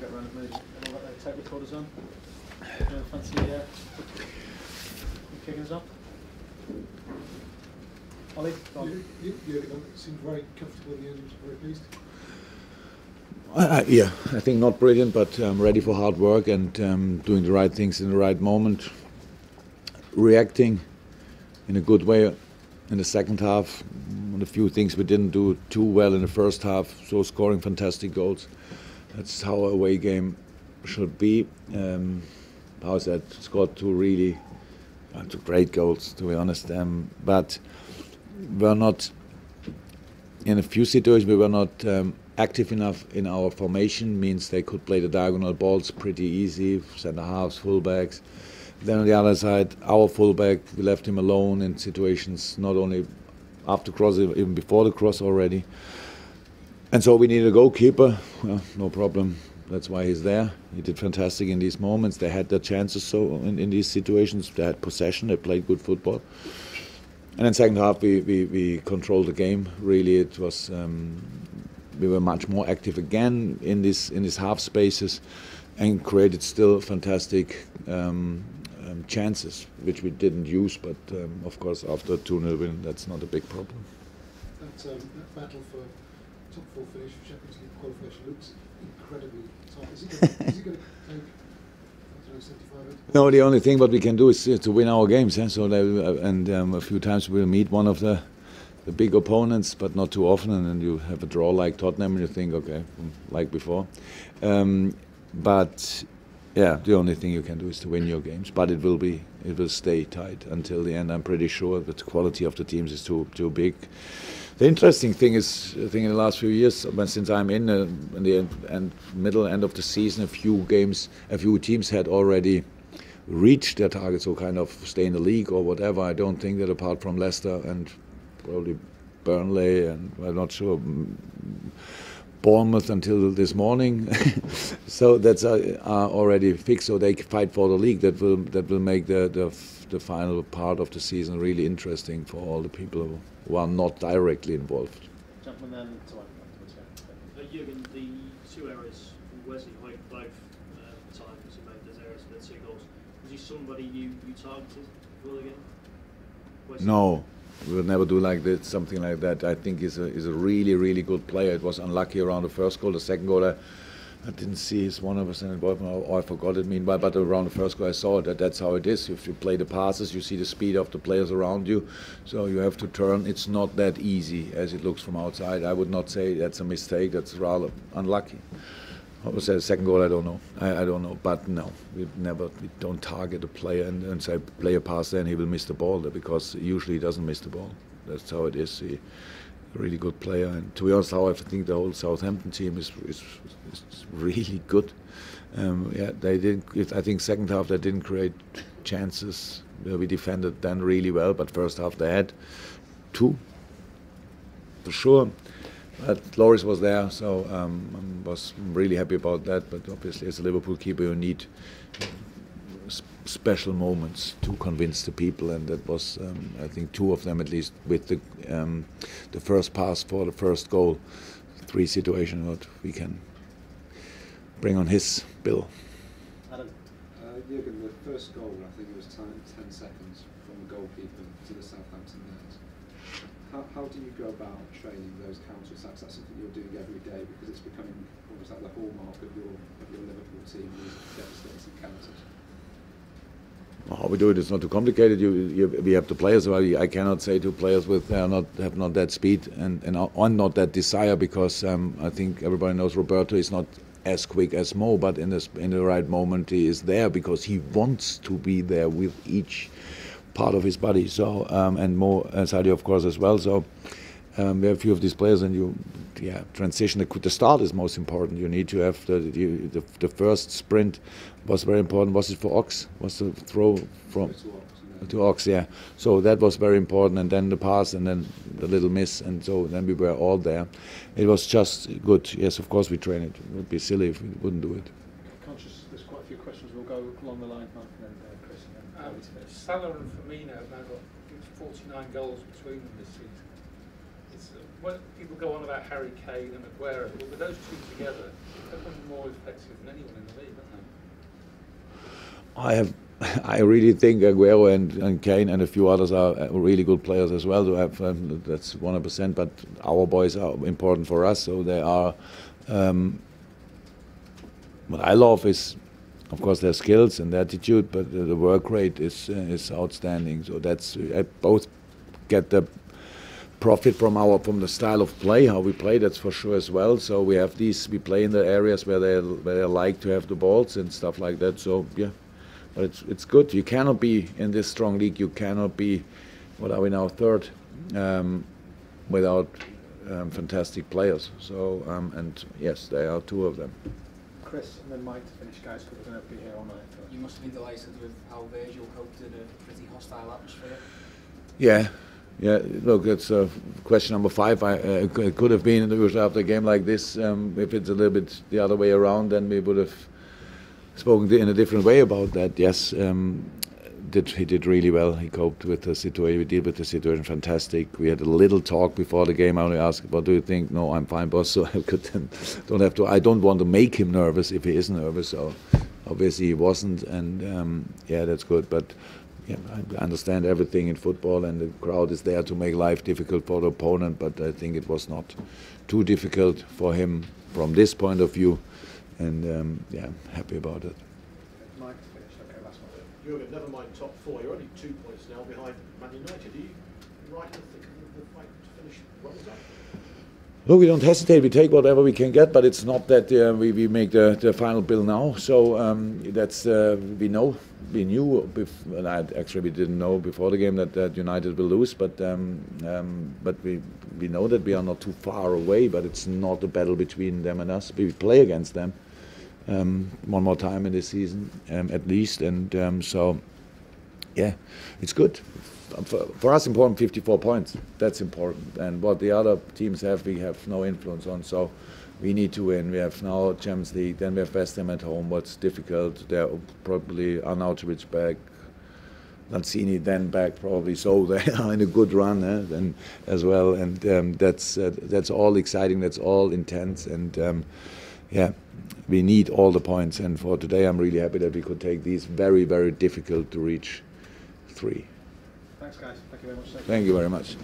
get around it, maybe. And I'll let the tape recorders on. Fancy kicking us off? Ollie? Jurgen seemed very comfortable in the end, very pleased. Yeah, I think not brilliant, but ready for hard work and doing the right things in the right moment. Reacting in a good way in the second half. One of the few things we didn't do too well in the first half, so scoring fantastic goals. That's how a away game should be. How's that? Scored two great goals, to be honest. But we're not, in a few situations, we were not active enough in our formation, means they could play the diagonal balls pretty easy, centre halves, fullbacks. Then on the other side, our fullback, we left him alone in situations not only after cross, even before the cross already. And so we needed a goalkeeper. Well, no problem. That's why he's there. He did fantastic in these moments. They had their chances. So in these situations, they had possession. They played good football. And in second half, we controlled the game. Really, it was we were much more active again in these half spaces, and created still fantastic chances, which we didn't use. But of course, after a 2-0 win, that's not a big problem. That battle for top 4 finish for Champions League qualification looks incredibly tough. Is it going to take 75 minutes? No, the only thing what we can do is to win our games. So a few times we'll meet one of the big opponents, but not too often. And then you have a draw like Tottenham, and you think, okay, like before. But yeah, the only thing you can do is to win your games. But it will stay tight until the end. I'm pretty sure that the quality of the teams is too big. The interesting thing is, I think in the last few years, since I'm in the middle end of the season, a few teams had already reached their target, so kind of stay in the league or whatever. I don't think that apart from Leicester and probably Burnley and I'm not sure Bournemouth until this morning, so that's already fixed. So they fight for the league. That will make the final part of the season really interesting for all the people who are not directly involved. Gentlemen, then to afterwards. Jurgen, the 2 errors from Wesley Hoyt, both times he made those errors for the 2 goals. Was he somebody you targeted for the game? Wesley? No. We will never do something like that. I think he's a really good player. It was unlucky around the first goal. The second goal, I didn't see his 100% involvement, or I forgot it meanwhile, but around the first goal I saw it. That's how it is. If you play the passes, you see the speed of the players around you, so you have to turn. It's not that easy as it looks from outside. I would not say that's a mistake. That's rather unlucky. What was that? Second goal, I don't know. I don't know, but no, we don't target a player and say play a pass there and he will miss the ball there, because usually he doesn't miss the ball. That's how it is. He's a really good player, and to be honest, how I think the whole Southampton team is really good. Yeah, they didn't. I think second half they didn't create chances. We defended then really well, but first half they had 2 for sure. But Loris was there, so I was really happy about that. But obviously, as a Liverpool keeper, you need special moments to convince the people, and that was, I think, 2 of them at least, with the first pass for the first goal. 3 situations that we can bring on his bill. Adam? Jurgen, the first goal, I think it was 10 seconds from the goalkeeper to the Southampton net. How do you go about training those counter-attacks? That's something you're doing every day, because it's becoming almost like the hallmark of your Liverpool team, these devastating counters. How we do it is not too complicated. We have the players. I cannot say to players with have not that speed and not that desire, because I think everybody knows Roberto is not as quick as Mo, but in the right moment he is there because he wants to be there with each part of his body. So and Mo Sadio of course as well. So we have a few of these players, and transition. The start is most important. You need to have the first sprint was very important. Was it for Ox? Was the throw from to Ox? Yeah. So that was very important, and then the pass, and then the little miss, and so then we were all there. It was just good. Yes, of course we train it. It would be silly if we wouldn't do it. Conscious, there's quite a few questions. We'll go along the line, Mark, and then Chris, and then Salah and Firmino have now got 49 goals between them this season. It's, when people go on about Harry Kane and Aguero, well, with those two together, they've been more effective than anyone in the league, haven't they? I really think Aguero and Kane and a few others are really good players as well. To have that's 100%. But our boys are important for us, so they are. What I love is, of course, their skills and their attitude, but the work rate is outstanding. So that's I both get the profit from the style of play, how we play. That's for sure as well. So we have these. We play in the areas where they like to have the balls and stuff like that. So yeah. But it's good. You cannot be in this strong league. You cannot be, what are we now, third, without fantastic players. So and yes, there are two of them. Chris and then Mike to finish, guys, because we're going to be here all night. You must have been delighted with how Virgil coped in a pretty hostile atmosphere. Yeah. Look, it's question number 5. It could have been after a game like this. If it's a little bit the other way around, then we would have spoken in a different way about that. Yes, he did really well. He coped with the situation. We dealt with the situation fantastic. We had a little talk before the game. I only asked, "What do you think?" "No, I'm fine, boss." So I don't have to. I don't want to make him nervous if he is nervous. So obviously he wasn't, and yeah, that's good. But yeah, I understand everything in football, and the crowd is there to make life difficult for the opponent. But I think it was not too difficult for him from this point of view. And yeah, I'm happy about it. Mike to finish. Okay, last one. Jurgen, never mind top 4. You're only 2 points now behind Man United. Are you right in the thick of the fight to finish runners up? Look, we don't hesitate. We take whatever we can get, but it's not that we make the final bill now. So that's we know. We knew, and actually we didn't know before the game that United will lose. But we know that we are not too far away. But it's not a battle between them and us. We play against them one more time in this season, at least. And so, yeah, it's good. For us, important 54 points. That's important. And what the other teams have, we have no influence on. So we need to win. We have now Champions League. Then we have West Ham at home. What's difficult? They're probably Arnautovic back, Lanzini then back probably. So they are in a good run then as well. And that's all exciting. That's all intense. And yeah, we need all the points. And for today, I'm really happy that we could take these very, very difficult to reach 3. Thanks, guys. Thank you very much. Thank you very much.